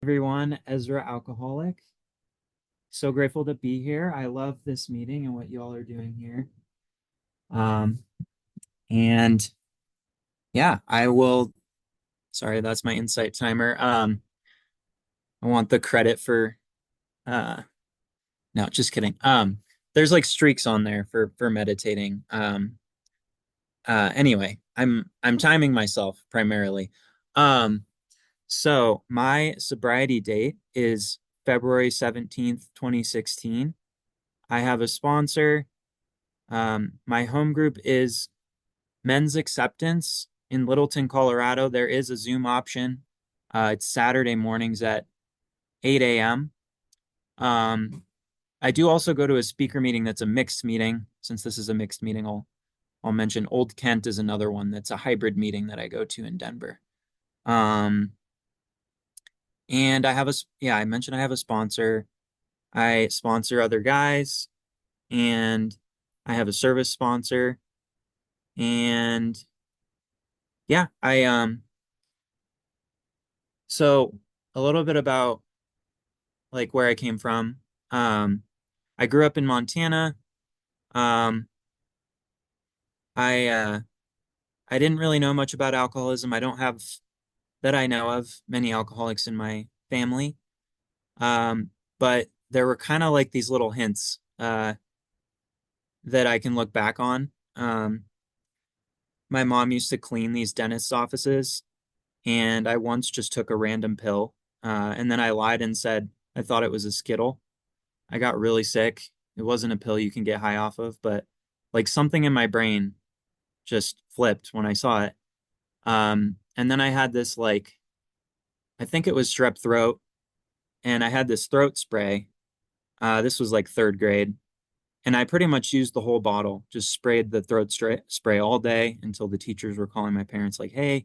Everyone, Ezra Alcoholic. So grateful to be here. I love this meeting and what you all are doing here. Um, and yeah, I will. Sorry, that's my insight timer. I want the credit for. Uh, no, just kidding. There's like streaks on there for meditating. Anyway, I'm timing myself primarily. Um, so my sobriety date is February 17th, 2016. I have a sponsor. My home group is Men's Acceptance in Littleton, Colorado. There is a Zoom option. It's Saturday mornings at 8 a.m. I do also go to a speaker meeting that's a mixed meeting. Since this is a mixed meeting, I'll mention Old Kent is another one that's a hybrid meeting that I go to in Denver. Um, and I mentioned I have a sponsor. I sponsor other guys, and I have a service sponsor. And yeah, so a little bit about like where I came from. Um, I grew up in Montana. Um, I I didn't really know much about alcoholism. I don't have that I know of many alcoholics in my family. But there were kind of like these little hints that I can look back on. My mom used to clean these dentist's offices, and I once just took a random pill, and then I lied and said I thought it was a Skittle. I got really sick. It wasn't a pill you can get high off of, but like something in my brain just flipped when I saw it. And then I had this like, I think it was strep throat, and I had this throat spray. This was like third grade, and I pretty much used the whole bottle, just sprayed the spray all day until the teachers were calling my parents like, "Hey,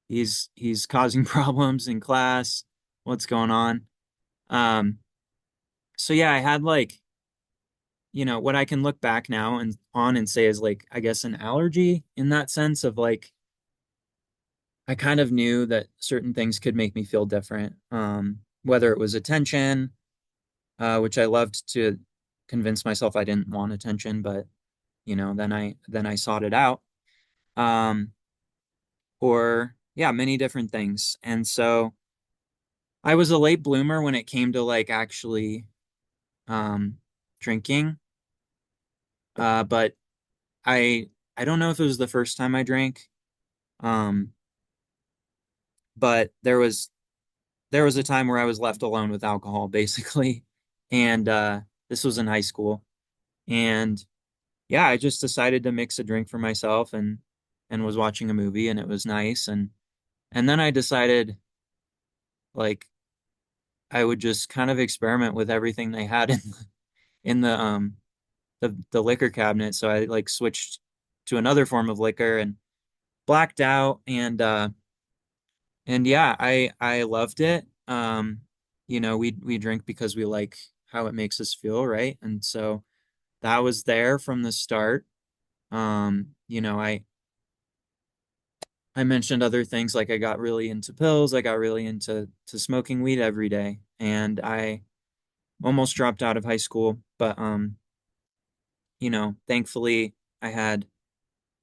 he's causing problems in class. What's going on?" Um, so yeah, I had like what I can look back now and on and say is like, I guess an allergy in that sense of like, I kind of knew that certain things could make me feel different. Whether it was attention, which I loved to convince myself I didn't want attention, but then I sought it out. Um, or yeah, many different things. And so I was a late bloomer when it came to like actually um drinking. But I I don't know if it was the first time I drank. Um, but there was a time where I was left alone with alcohol, basically. And this was in high school. And yeah, I just decided to mix a drink for myself and was watching a movie and it was nice. And then I decided like I would just kind of experiment with everything they had in the liquor cabinet. So I like switched to another form of liquor and blacked out and yeah, I loved it. We drink because we like how it makes us feel, right? And so that was there from the start. I mentioned other things like I got really into pills, I got really into smoking weed every day, and I almost dropped out of high school, but thankfully I had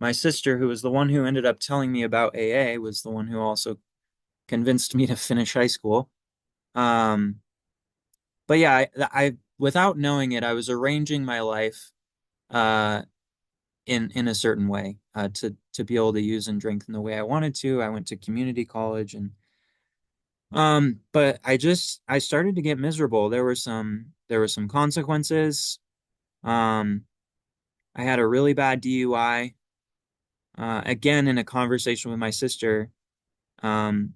my sister who was the one who ended up telling me about AA was the one who also convinced me to finish high school. Um, but yeah, I without knowing it, I was arranging my life uh in a certain way to be able to use and drink in the way I wanted to. I went to community college and but I started to get miserable. There were some consequences. Um I had a really bad DUI. Again in a conversation with my sister. Um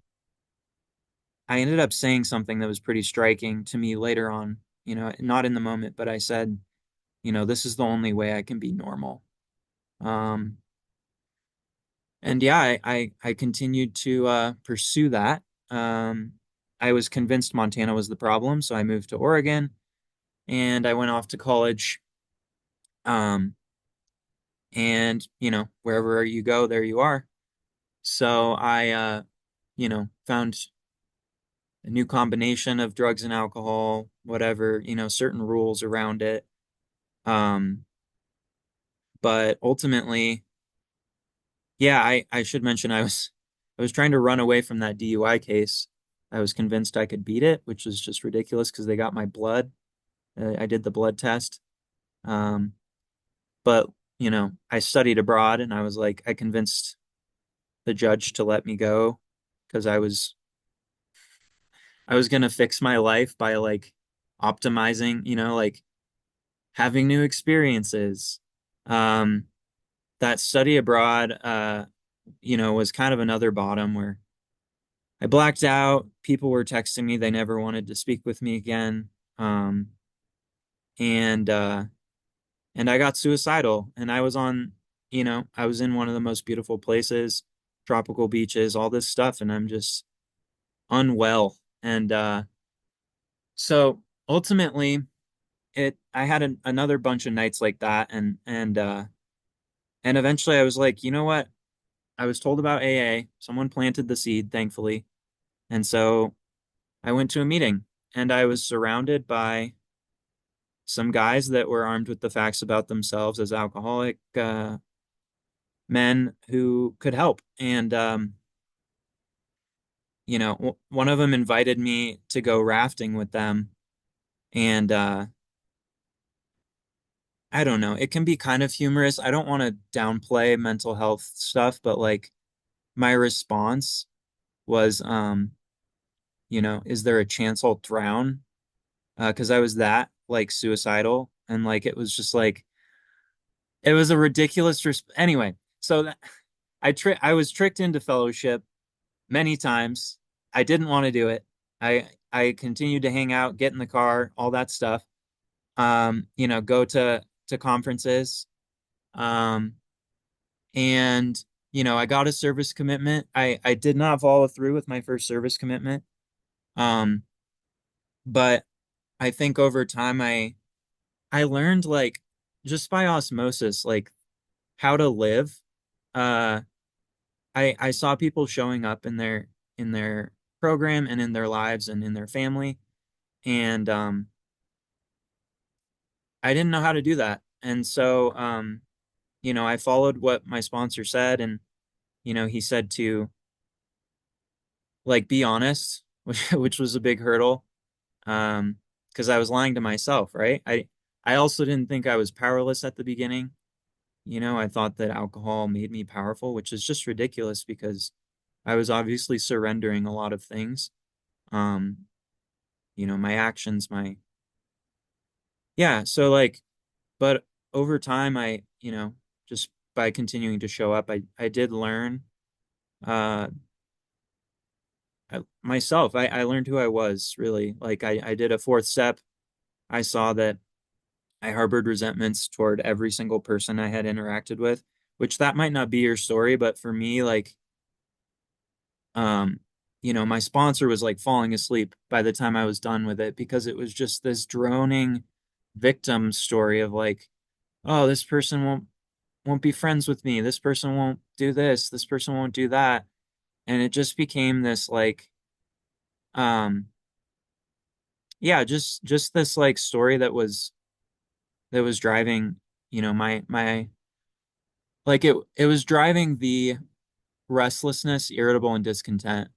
I ended up saying something that was pretty striking to me later on, not in the moment, but I said, this is the only way I can be normal. Um, and yeah, I continued to pursue that. Um, I was convinced Montana was the problem, so I moved to Oregon and I went off to college. Um, and wherever you go, there you are. So I found a new combination of drugs and alcohol, whatever, certain rules around it. Um, but ultimately, yeah, I should mention I was trying to run away from that DUI case. I was convinced I could beat it, which was just ridiculous because they got my blood. I did the blood test. Um, but I studied abroad and I was like, I convinced the judge to let me go because I was gonna fix my life by like optimizing, like having new experiences. Um, that study abroad, was kind of another bottom where I blacked out. People were texting me; they never wanted to speak with me again. Um, and and I got suicidal, and I was in one of the most beautiful places, tropical beaches, all this stuff, and I'm just unwell. And so ultimately, I had another bunch of nights like that, and eventually I was like, you know what? I was told about AA. Someone planted the seed, thankfully. And so I went to a meeting and I was surrounded by some guys that were armed with the facts about themselves as alcoholic men who could help. And, one of them invited me to go rafting with them. And I don't know, it can be kind of humorous. I don't want to downplay mental health stuff, but like my response was, is there a chance I'll drown? Because I was that like suicidal, and like it was just like it was a ridiculous anyway. So that I was tricked into fellowship many times. I didn't want to do it. I continued to hang out, get in the car, all that stuff. Go to conferences. Um, and I got a service commitment. I did not follow through with my first service commitment. Um, but I think over time I learned like just by osmosis like how to live. Uh I saw people showing up in their program and in their lives and in their family, and I didn't know how to do that. And so I followed what my sponsor said, and he said to like be honest, which was a big hurdle. Because I was lying to myself, right? I also didn't think I was powerless at the beginning. I thought that alcohol made me powerful, which is just ridiculous because I was obviously surrendering a lot of things. Um, my actions, yeah, so like, but over time, just by continuing to show up, I did learn, uh, myself. I learned who I was really. Like, I did a fourth step. I saw that I harbored resentments toward every single person I had interacted with, which that might not be your story, but for me, like, um, my sponsor was like falling asleep by the time I was done with it because it was just this droning victim story of like, oh, this person won't be friends with me. This person won't do this. This person won't do that. And it just became this like, um, yeah, just this like story that was driving, my like it was driving the restlessness, irritable, and discontent.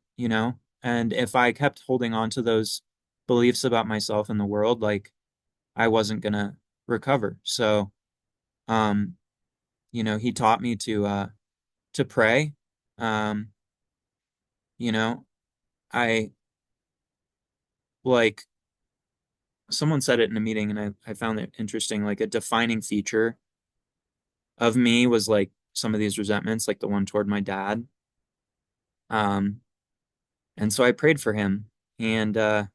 And if I kept holding on to those beliefs about myself and the world, like I wasn't gonna recover. So, um, he taught me to pray. Um, you know, I like someone said it in a meeting and I found it interesting. Like a defining feature of me was like some of these resentments, like the one toward my dad. Um, and so I prayed for him and I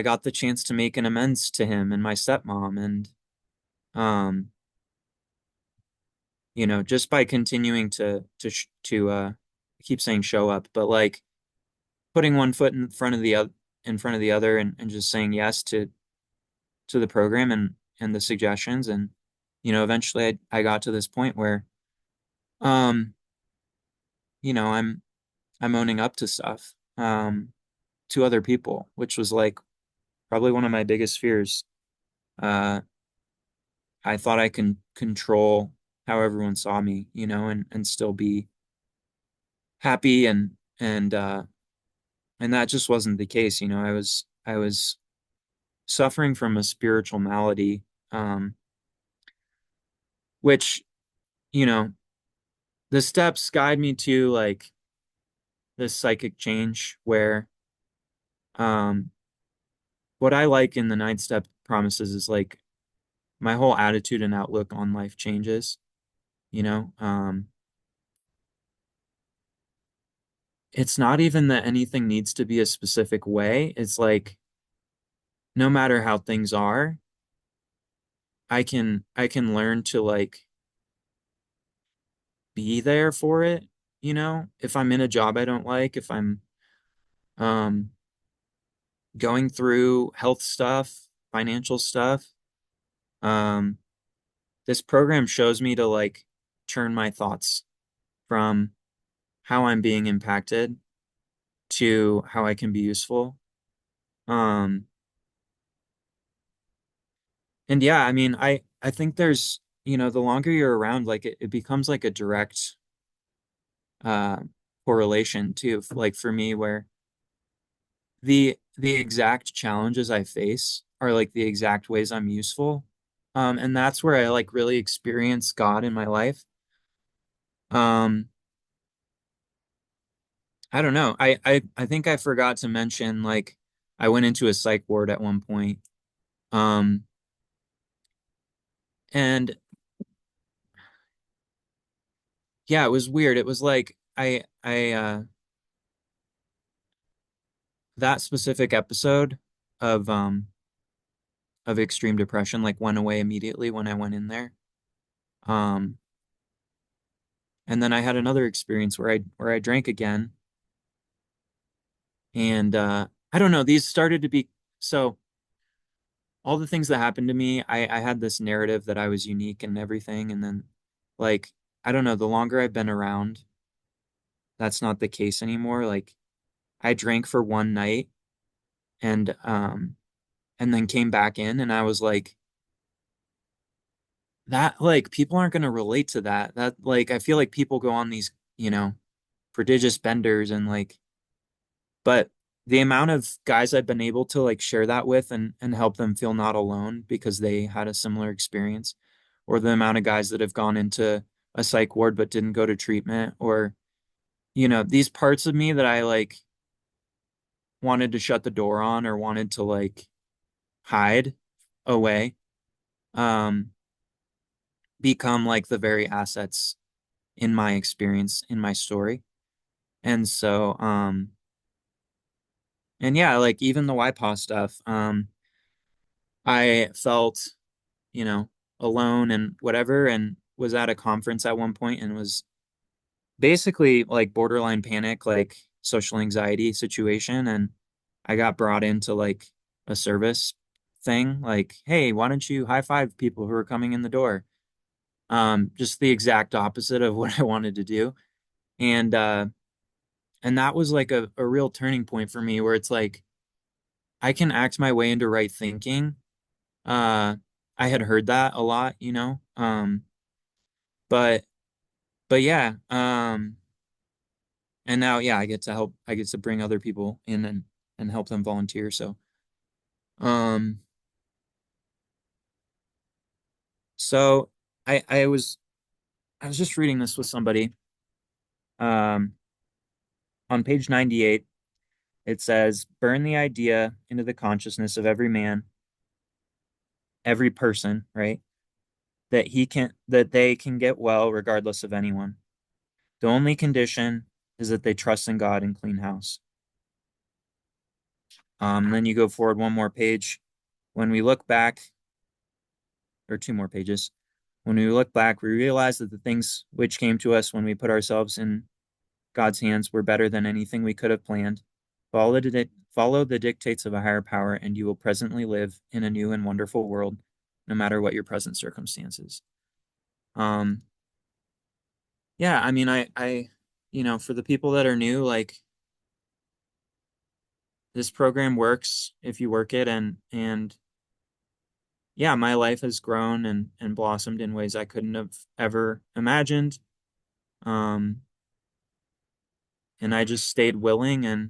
got the chance to make an amends to him and my stepmom. And, um, just by continuing I keep saying show up, but like putting one foot in front of the other and just saying yes to the program and the suggestions. And, eventually I got to this point where, um, I'm owning up to stuff. um, to other people, which was like probably one of my biggest fears. Uh, I thought I can control how everyone saw me, and still be happy and that just wasn't the case. I was suffering from a spiritual malady, which, you know, the steps guide me to like this psychic change where um what I like in the ninth step promises is like my whole attitude and outlook on life changes, you know. It's not even that anything needs to be a specific way. It's like no matter how things are, I can learn to like be there for it, if I'm in a job I don't like, if I'm um going through health stuff, financial stuff. Um, this program shows me to like turn my thoughts from how I'm being impacted to how I can be useful. Um, and yeah, I mean, I think there's, the longer you're around, like it becomes like a direct uh correlation too, like for me, where the exact challenges I face are like the exact ways I'm useful. And that's where I like really experience God in my life. Um, I don't know. I think I forgot to mention like I went into a psych ward at one point. Um, and yeah, it was weird. It was like I that specific episode of um of extreme depression like went away immediately when I went in there. Um, and then I had another experience where I drank again. And I don't know, these started to be so all the things that happened to me, I had this narrative that I was unique and everything. And then like, I don't know, the longer I've been around, that's not the case anymore. Like I drank for one night and then came back in and I was like, that like people aren't gonna relate to that. That like I feel like people go on these, prodigious benders and like but the amount of guys I've been able to like share that with and help them feel not alone because they had a similar experience, or the amount of guys that have gone into a psych ward but didn't go to treatment, or these parts of me that I like wanted to shut the door on or wanted to like hide away, um, become like the very assets in my experience, in my story. And so, and yeah, like even the YPAA stuff, I felt you know, alone and whatever, and was at a conference at one point and was basically like borderline panic, like social anxiety situation. And I got brought into like a service thing, like, hey, why don't you high five people who are coming in the door? Just the exact opposite of what I wanted to do. And and that was like a real turning point for me where it's like I can act my way into right thinking. Uh I had heard that a lot, but yeah, and now yeah, I get to bring other people in and help them volunteer. So um so I was just reading this with somebody. Um on page 98, it says, burn the idea into the consciousness of every man, every person, right? That they can get well regardless of anyone. The only condition is that they trust in God and clean house. Then you go forward one more page. When we look back, or two more pages, when we look back, we realize that the things which came to us when we put ourselves in God's hands were better than anything we could have planned. Follow the dictates of a higher power, and you will presently live in a new and wonderful world, no matter what your present circumstances. Um, yeah, I mean, for the people that are new, like this program works if you work it, and yeah, my life has grown and blossomed in ways I couldn't have ever imagined. Um, and I just stayed willing and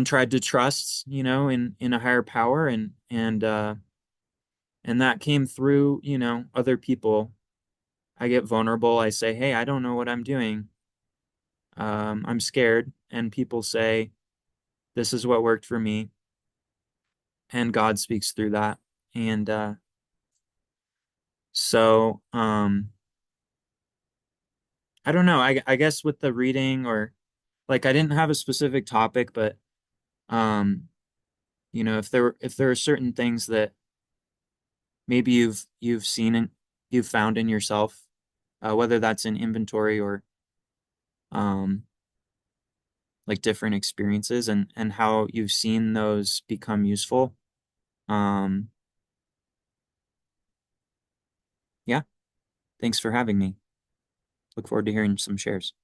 tried to trust, in a higher power, and that came through, other people. I get vulnerable. I say, "Hey, I don't know what I'm doing. I'm scared." And people say, "This is what worked for me." And God speaks through that. And so I don't know. I guess with the reading, or like, I didn't have a specific topic, but um, if there are certain things that maybe you've seen and you've found in yourself, whether that's in inventory or um like different experiences, and how you've seen those become useful. Um, yeah, thanks for having me. Look forward to hearing some shares.